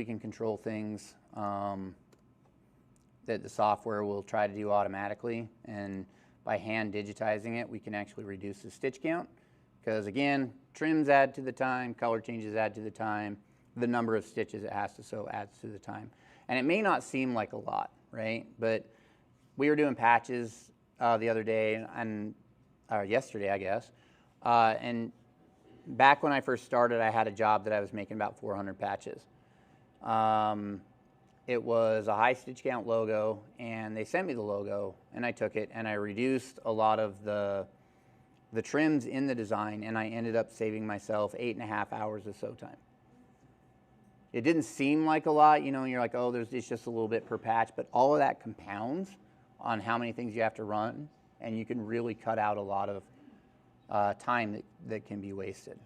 can control things that the software will try to do automatically, and by hand digitizing it, we can actually reduce the stitch count, because again, trims add to the time, color changes add to the time, the number of stitches it has to sew adds to the time. And it may not seem like a lot, right? But we were doing patches the other day, and yesterday, I guess, and back when I first started, I had a job that I was making about 400 patches. It was a high stitch count logo, and they sent me the logo, and I took it, and I reduced a lot of the trims in the design, and I ended up saving myself 8.5 hours of sew time. It didn't seem like a lot, you know, you're like, oh, it's just a little bit per patch, but all of that compounds on how many things you have to run, and you can really cut out a lot of time that can be wasted.